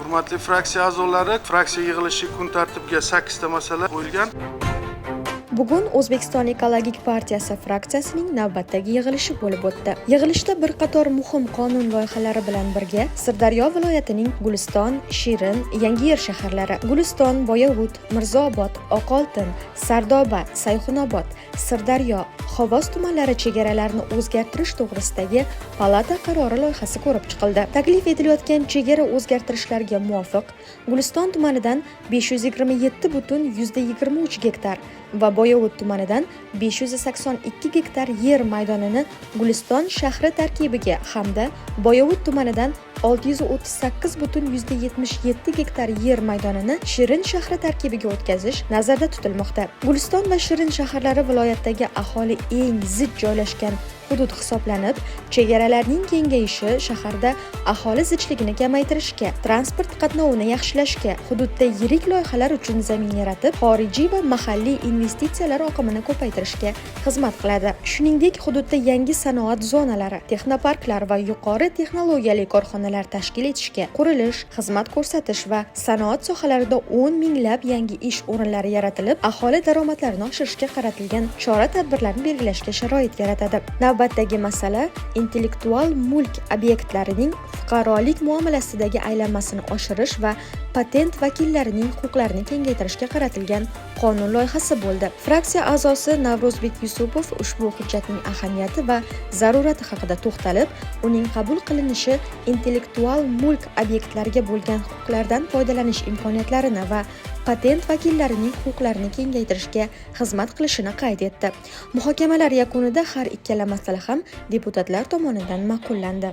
Hurmatli fraksiya a'zolari, fraksiya yig'ilishi kun tartibiga 8 ta masala qo'yilgan. Bugun O'zbekiston Ekologik partiyasi fraksiyasining navbatdagi yig'ilishi bo'lib o'tdi. Yig'ilishda bir qator muhim qonun loyihalari bilan birga Sirdaryo viloyatining Guliston, Shirin, Yangiyer shaharlari, Guliston, Boyovut, Mirzaobod, Oqoltin, Sardoba, Sayxunobod, Sirdaryo, Xovos tumanlari chegaralarini o'zgartirish to'g'risidagi palata qarori loyihasi ko'rib chiqildi. Taklif etilayotgan chegara o'zgartirishlarga muvofiq Guliston tumanidan 527,23 gektar va Boyovut tumanidan 582 gektar yer maydonini Guliston shahri tarkibiga hamda Boyovut tumanidan 638,77 gektar yer maydonini Shirin shahri tarkibiga o'tkazish nazarda tutilmoqda. Guliston va Shirin shaharlari viloyatdagi aholi eng zich joylashgan hudud hisoblanib, chegaralarning kengayishi shaharda aholi zichligini kamaytirishga, transport qatnovini yaxshilashga, hududda yirik loyihalar uchun zamin yaratib, xorijiy va mahalliy investitsiyalar oqimini ko'paytirishga xizmat qiladi. Shuningdek, hududda yangi sanoat zonalari, texnoparklar va yuqori texnologiyali korxonalar tashkil etishga, qurilish, xizmat ko'rsatish va sanoat sohalarida 10 minglab yangi ish o'rinlari yaratilib, aholi daromadlarini oshirishga qaratilgan chora-tadbirlarni belgilashga sharoit yaratadi. Navbatdagi masala intellektual mulk obyektlarining fuqarolik muomalasidagi aylanmasini oshirish va patent vakillarining huquqlarini kengaytirishga qaratilgan qonun loyihasi bo'ldi. Fraksiya a'zosi Navruzbek Yusupov ushbu hujjatning ahamiyati va zarurati haqida to'xtalib, uning qabul qilinishi intellektual mulk obyektlariga bo'lgan huquqlardan foydalanish imkoniyatlarini va patent vakillarining huquqlarini kengaytirishga xizmat qilishini qayd etdi. Muhokamalar yakunida har ikkala masala ham deputatlar tomonidan ma'qullandi.